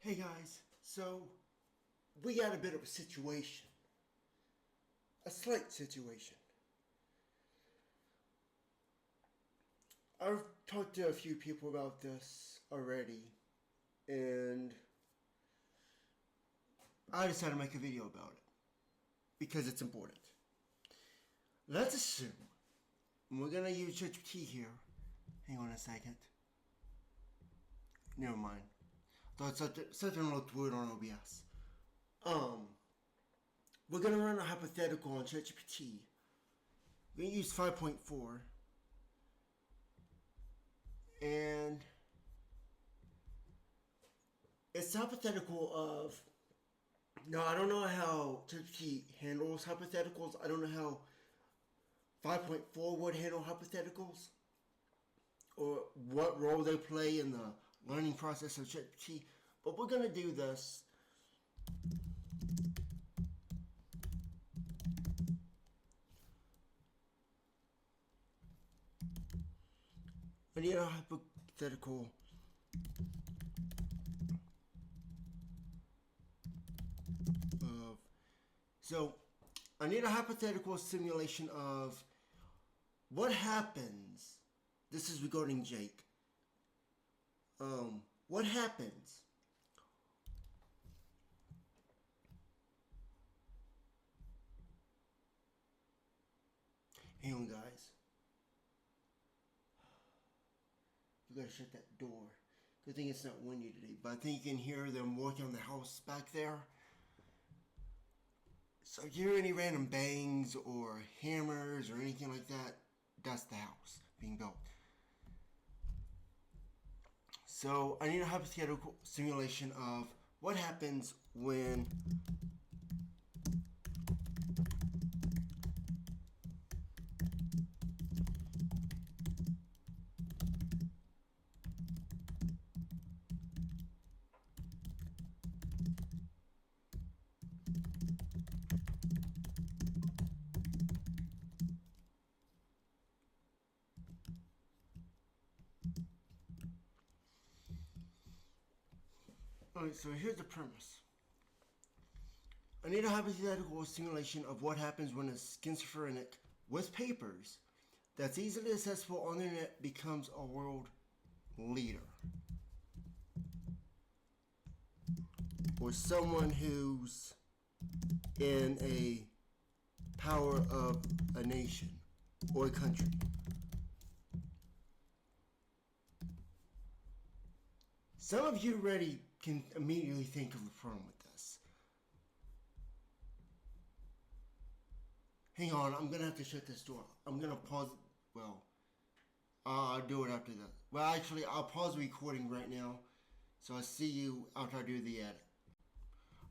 Hey guys, so we got a bit of a situation. A slight situation. I've talked to a few people about this already, and I decided to make a video about it because it's important. Let's assume we're gonna use ChatGPT here. Hang on a second. Never mind. Thought something looked weird on OBS. We're gonna run a hypothetical on ChatGPT. We're gonna use 5.4, and it's hypothetical of. No, I don't know how ChatGPT handles hypotheticals. I don't know how 5.4 would handle hypotheticals, or what role they play in the learning process of ChatGPT. But we're gonna do this. I need a hypothetical of. So, I need a hypothetical simulation of what happens. This is regarding Jake. What happens hang on, guys. You gotta shut that door. Good thing it's not windy today, but I think you can hear them working on the house back there. So if you hear any random bangs or hammers or anything like that, that's the house being built. So I need a hypothetical simulation of what happens when Alright, so here's the premise. I need a hypothetical simulation of what happens when a schizophrenic with papers that's easily accessible on the internet becomes a world leader. Or someone who's in a power of a nation or a country. Some of you already can immediately think of the problem with this. Hang on, I'm gonna have to shut this door. I'm gonna pause. Well, I'll do it after that. Well, actually, I'll pause the recording right now. So I'll see you after I do the edit.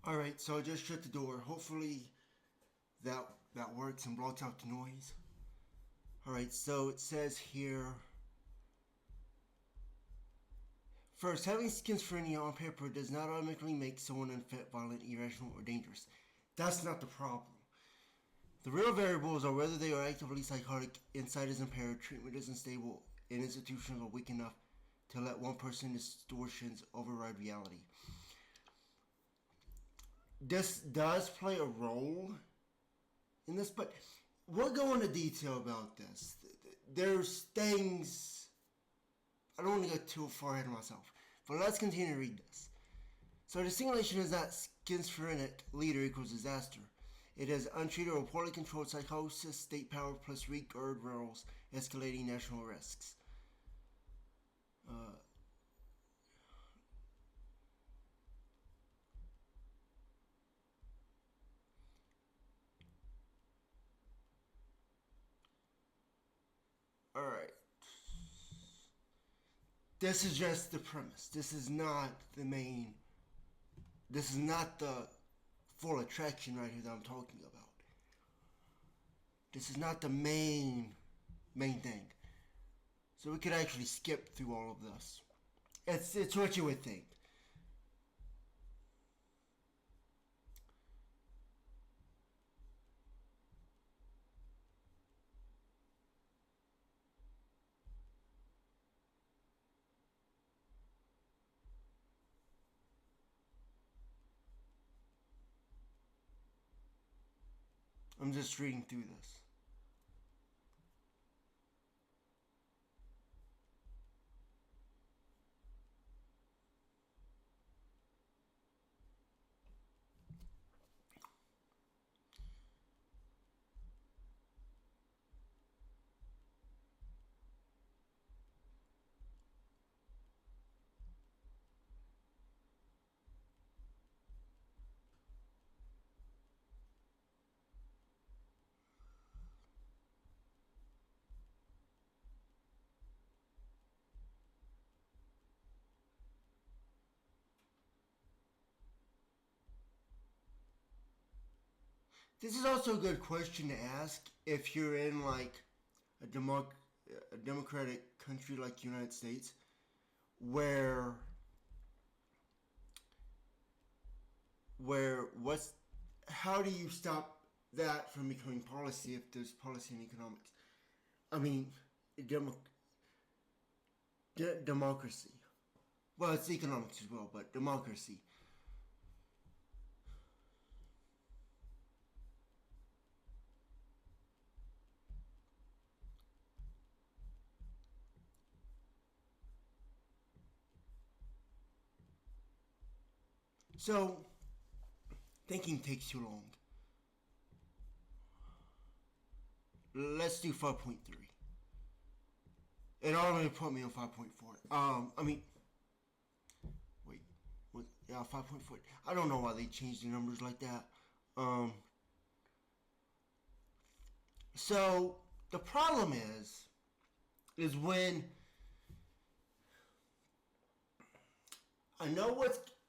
Alright, so I just shut the door. Hopefully that works and blocks out the noise. Alright, so it says here. First, having schizophrenia on paper does not automatically make someone unfit, violent, irrational, or dangerous. That's not the problem. The real variables are whether they are actively psychotic, insight is impaired, treatment is unstable, and institutions are weak enough to let one person's distortions override reality. This does play a role in this, but we'll go into detail about this. There's things. I don't want to go too far ahead of myself, but let's continue to read this. So the simulation is that schizophrenic leader equals disaster. It is untreated or poorly controlled psychosis, state power plus weak guardrails, escalating national risks. Alright. This is just the premise. This is not the main. This is not the full attraction right here that I'm talking about. This is not the main thing. So we could actually skip through all of this. It's what you would think. I'm just reading through this. This is also a good question to ask if you're in like a, a democratic country like the United States, where what's how do you stop that from becoming policy if there's policy in economics? I mean, democracy. Well, it's economics as well, but democracy. So, thinking takes too long. Let's do 5.3. It already put me on 5.4. I mean, wait, what? Yeah, 5.4. I don't know why they changed the numbers like that. So the problem is when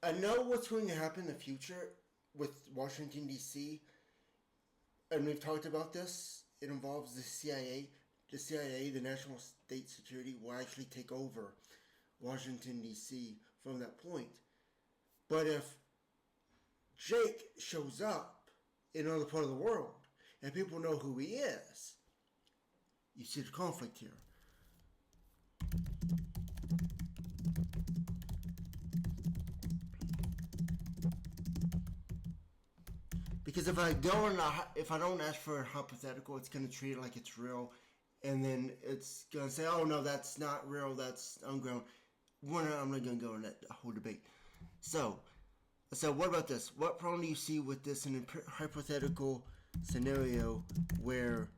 I know what's going to happen in the future with Washington D.C. and we've talked about this. It involves the CIA. The CIA, the National State Security, will actually take over Washington D.C. from that point. But if Jake shows up in another part of the world and people know who he is, you see the conflict here. Because if I don't ask for a hypothetical, it's gonna treat it like it's real, and then it's gonna say, "Oh no, that's not real. That's ungrounded." I'm not gonna go in that whole debate. So, what about this? What problem do you see with this in a hypothetical scenario where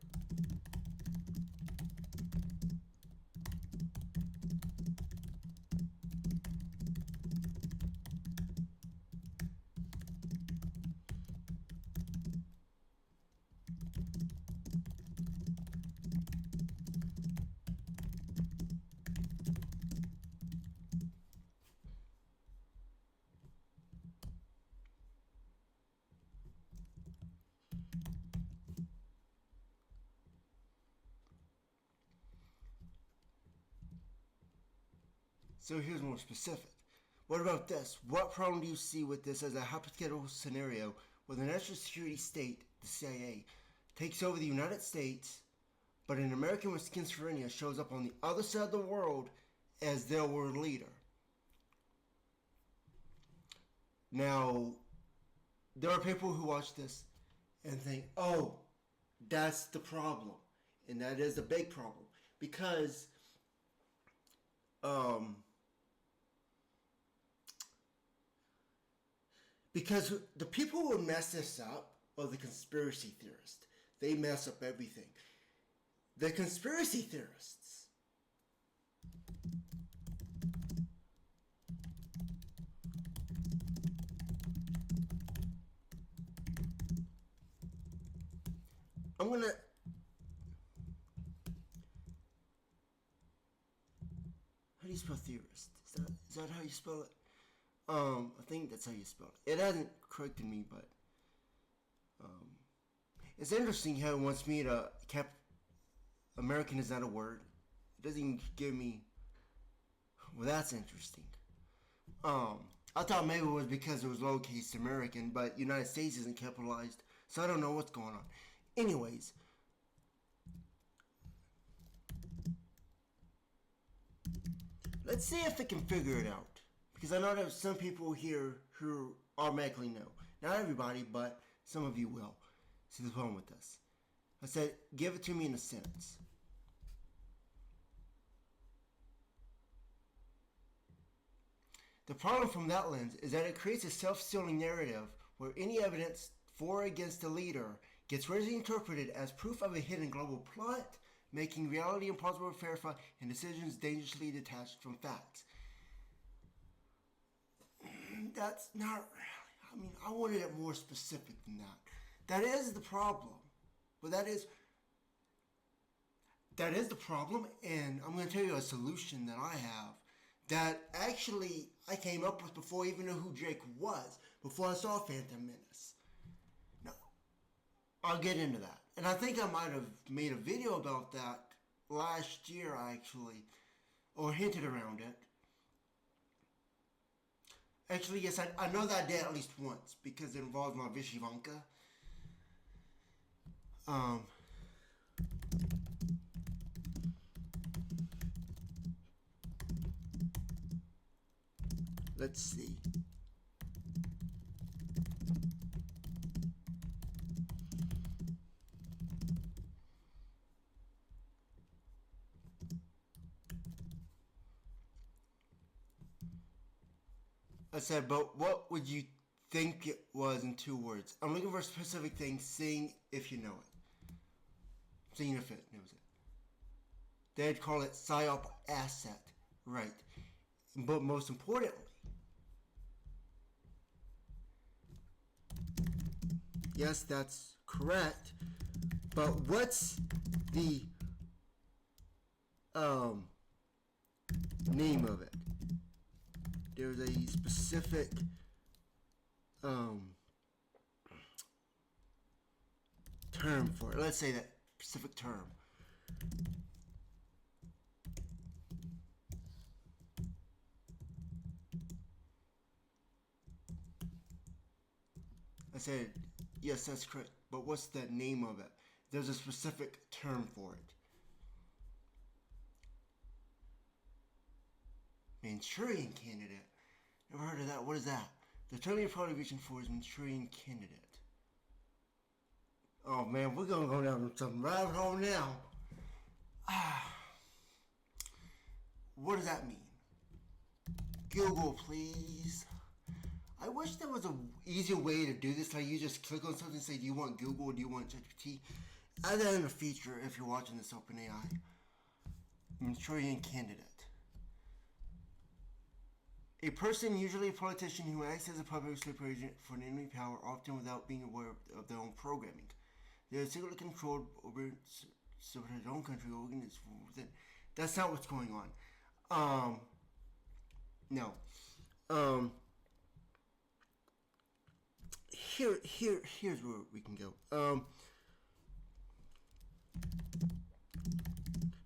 So here's more specific. What about this? What problem do you see with this as a hypothetical scenario where the national security state, the CIA, takes over the United States, but an American with schizophrenia shows up on the other side of the world as their world leader? Now, there are people who watch this and think, oh, that's the problem. And that is a big problem. Um, because the people who mess this up are the conspiracy theorists. They mess up everything. The conspiracy theorists. I'm gonna. How do you spell theorist? Is that how you spell it? I think that's how you spell it. It hasn't corrected me, but it's interesting how it wants me to cap. American is not a word. It doesn't even give me. Well, that's interesting. I thought maybe it was because it was lowercase American, but United States isn't capitalized, so I don't know what's going on. Anyways, let's see if it can figure it out. Because I know there's some people here who automatically know. Not everybody, but some of you will. See the problem with this. I said, give it to me in a sentence. The problem from that lens is that it creates a self-sealing narrative where any evidence for or against a leader gets readily interpreted as proof of a hidden global plot, making reality impossible to verify and decisions dangerously detached from facts. That's not really, I mean, I wanted it more specific than that. That is the problem. But that is the problem, and I'm going to tell you a solution that I have that actually I came up with before I even knew who Drake was, before I saw Phantom Menace. Now, I'll get into that. And I think I might have made a video about that last year, actually, or hinted around it. Actually, yes, I know that I did at least once, because it involves my Vishivanka. Let's see. I said, but what would you think it was in 2 words? I'm looking for a specific thing, seeing if you know it. Seeing if it knows it. They'd call it PSYOP asset. Right. But most importantly, yes, that's correct. But what's the name of it? There's a specific term for it. Let's say that specific term. I said, yes, that's correct. But what's the name of it? There's a specific term for it. Manchurian candidate. Never heard of that. What is that? The term you're probably reaching for is Manchurian candidate. Oh man, we're gonna go down some rabbit hole now. What does that mean? Google, please. I wish there was an easier way to do this. Like you just click on something and say, do you want Google or do you want ChatGPT? Add that in a feature if you're watching this OpenAI. Manchurian candidate. A person, usually a politician, who acts as a public sleeper agent for an enemy power, often without being aware of their own programming. They are secretly controlled over their own country organisms within. That's not what's going on. No. Here's where we can go.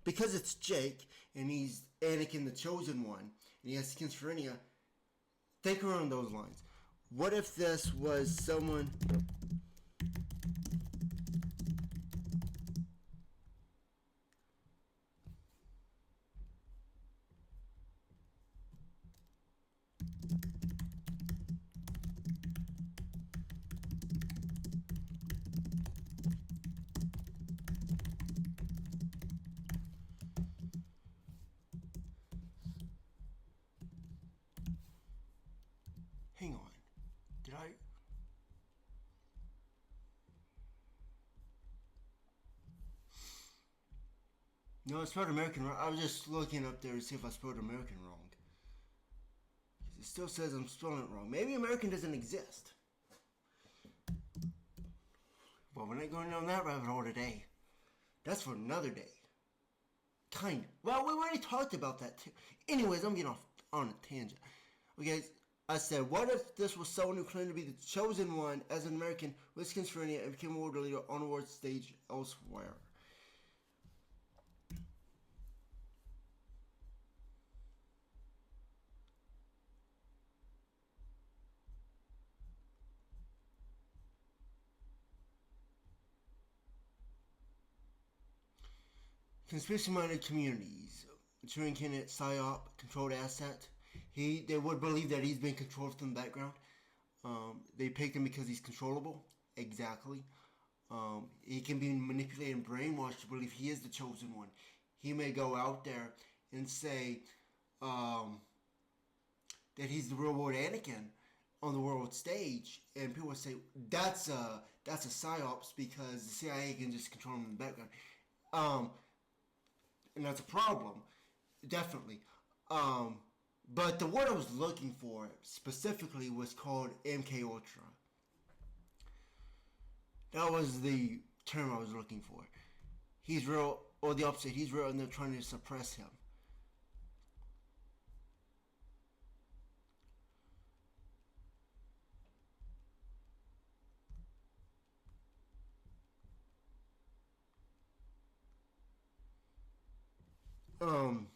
Because it's Jake, and he's Anakin the Chosen One, and he has schizophrenia, think around those lines. What if this was someone... Hang on. Did I... No, I spelled American wrong. I was just looking up there to see if I spelled American wrong. It still says I'm spelling it wrong. Maybe American doesn't exist. Well, we're not going down that rabbit hole today. That's for another day. Kind of. Well, we already talked about that too. Anyways, I'm getting off on a tangent. Okay, I said, what if this was someone who claimed to be the chosen one as an American with schizophrenia and became a world leader on a world stage elsewhere? Conspiracy-minded communities. Turing candidate PSYOP, controlled asset. They would believe that he's been controlled from the background. They picked him because he's controllable. Exactly. He can be manipulated and brainwashed to believe he is the chosen one. He may go out there and say that he's the real world Anakin on the world stage, and people would say that's a psyops because the CIA can just control him in the background, and that's a problem, definitely. But the word I was looking for specifically was called MK Ultra. That was the term I was looking for. He's real, or the opposite. He's real, and they're trying to suppress him. Um,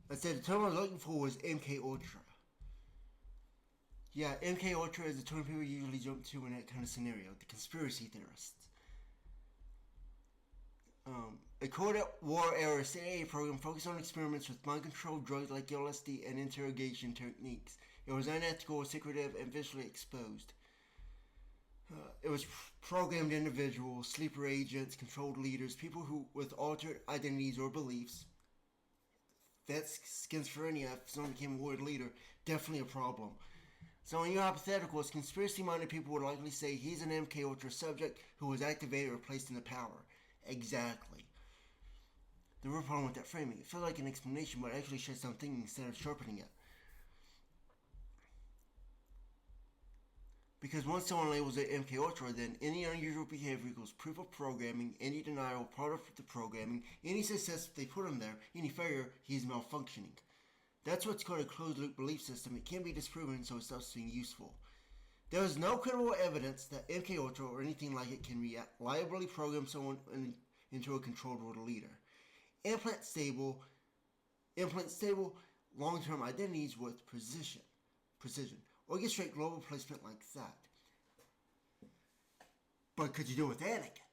I said the term I was looking for was MK Ultra. Yeah, MK Ultra is the term people usually jump to in that kind of scenario. The conspiracy theorists. A Cold War era CIA program focused on experiments with mind control drugs like LSD and interrogation techniques. It was unethical, secretive, and visually exposed. It was programmed individuals, sleeper agents, controlled leaders, people who with altered identities or beliefs. That's schizophrenia. If someone became a world leader, definitely a problem. So in your hypotheticals, conspiracy-minded people would likely say he's an MK Ultra subject who was activated or placed into power. Exactly. The real problem with that framing, it feels like an explanation, but it actually shuts down thinking instead of sharpening it. Because once someone labels it MK Ultra, then any unusual behavior equals proof of programming, any denial part of the programming, any success if they put him there, any failure, he's malfunctioning. That's what's called a closed loop belief system. It can't be disproven, so it stops being useful. There is no credible evidence that MK Ultra or anything like it can reliably program someone into a controlled world leader. Implant stable long-term identities with precision. Orchestrate global placement like that. But could you do it with Anakin?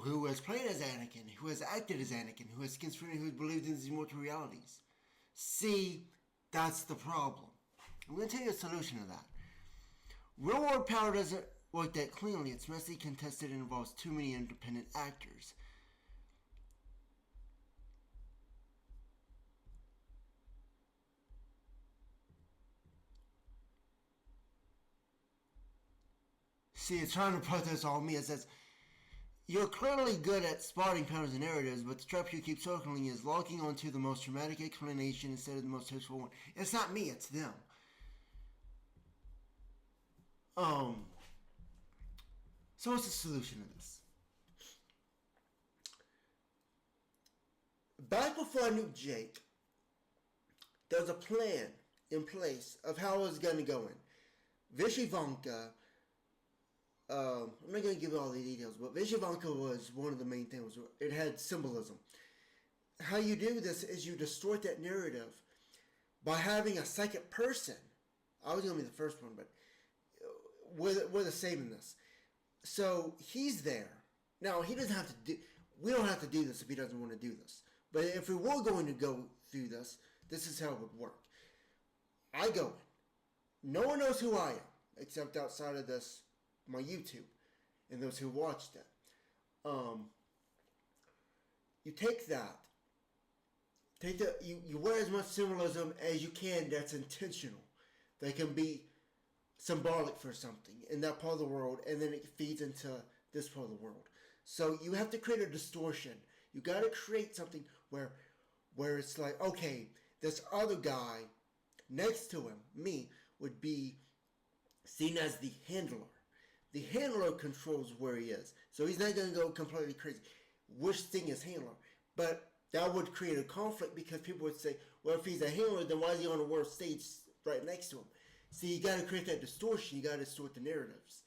Who has played as Anakin, who has acted as Anakin, who has schizophrenia, who has believed in these immortal realities? See, that's the problem. I'm going to tell you a solution to that. Real world power doesn't work that cleanly. It's messy, contested, and involves too many independent actors. See, it's trying to put this on me. It says, you're clearly good at spotting patterns and narratives, but the trap you keep circling is locking onto the most dramatic explanation instead of the most useful one. It's not me, it's them. So what's the solution to this? Back before I knew Jake, there was a plan in place of how it was going to go in. Vishivanka, I'm not going to give you all the details, but Vishivanka was one of the main things. It had symbolism. How you do this is you distort that narrative by having a second person. I was going to be the first one, but we're the same in this. So he's there. Now, he doesn't have to do... We don't have to do this if he doesn't want to do this. But if we were going to go through this, this is how it would work. I go in. No one knows who I am, except outside of this, my YouTube, and those who watched it. You take that. You wear as much symbolism as you can that's intentional. That can be symbolic for something in that part of the world, and then it feeds into this part of the world. So you have to create a distortion. You got to create something where it's like, okay, this other guy next to him, me, would be seen as the handler. The handler controls where he is. So he's not going to go completely crazy. Which thing is handler? But that would create a conflict because people would say, well, if he's a handler, then why is he on the world stage right next to him? See, you got to create that distortion. You got to distort the narratives.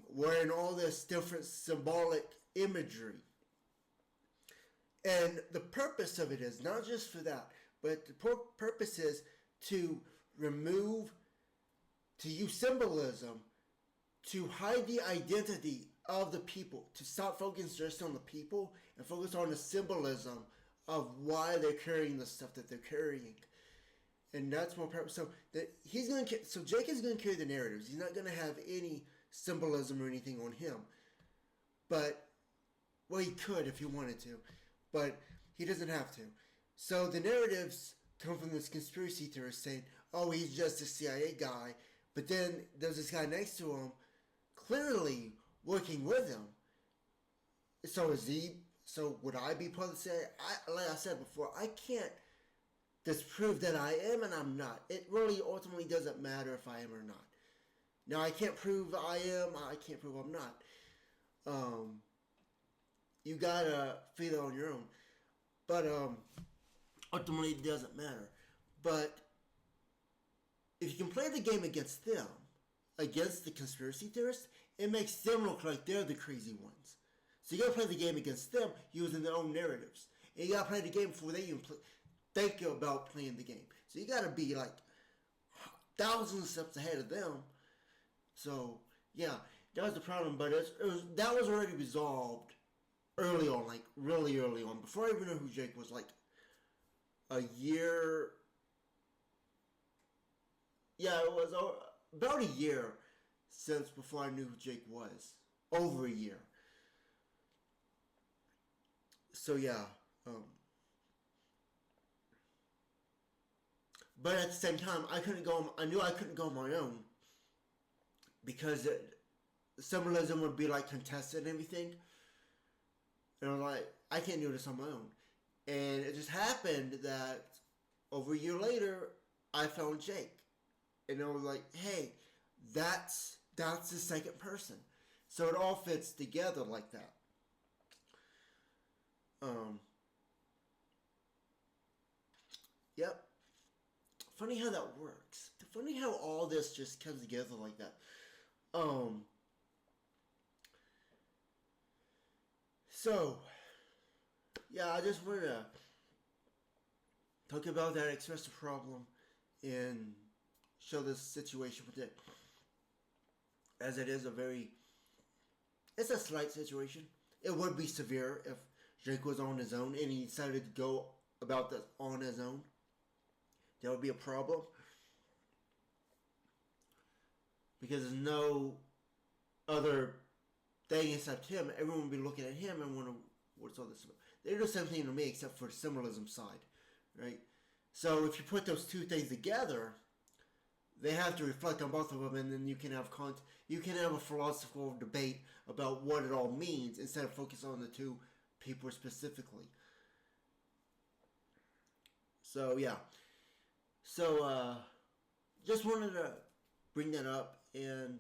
Wearing all this different symbolic imagery. And the purpose of it is not just for that, but the purpose is to use symbolism to hide the identity of the people, to stop focusing just on the people and focus on the symbolism of why they're carrying the stuff that they're carrying. And that's more purpose. So that so Jake is gonna carry the narratives. He's not gonna have any symbolism or anything on him. But well, he could if he wanted to, but he doesn't have to. So the narratives come from this conspiracy theorist saying, "Oh, he's just a CIA guy," but then there's this guy next to him, clearly working with him. So is he? So would I be part of the CIA? Like I said before, I can't disprove that I am and I'm not. It really ultimately doesn't matter if I am or not. Now I can't prove I am. I can't prove I'm not. You gotta feel it on your own. But ultimately it doesn't matter. But if you can play the game against them, against the conspiracy theorists, it makes them look like they're the crazy ones. So you gotta play the game against them using their own narratives. And you gotta play the game before they even think about playing the game. So you gotta be like thousands of steps ahead of them. So yeah, that was the problem. But that was already resolved early on, like really early on, before I even knew who Jake was. Like a year. Yeah, it was about a year since before I knew who Jake was. Over a year. So yeah. But at the same time, I knew I couldn't go on my own because symbolism would be like contested and everything. And I'm like, I can't do this on my own. And it just happened that over a year later, I found Jake. And I was like, hey, that's the second person. So it all fits together like that. Yep. Funny how that works. Funny how all this just comes together like that. So, yeah, I just wanted to talk about that, express the problem, and show this situation with it. As it is it's a slight situation. It would be severe if Jake was on his own and he decided to go about this on his own. That would be a problem. Because there's no other thing except him. Everyone would be looking at him and wondering, what's all this about? They do the same thing to me except for the symbolism side, right? So if you put those two things together, they have to reflect on both of them, and then you can have a philosophical debate about what it all means instead of focusing on the two people specifically. So yeah. So just wanted to bring that up, and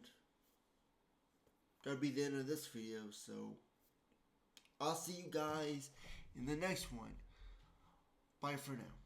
that'll be the end of this video. So I'll see you guys in the next one. Bye for now.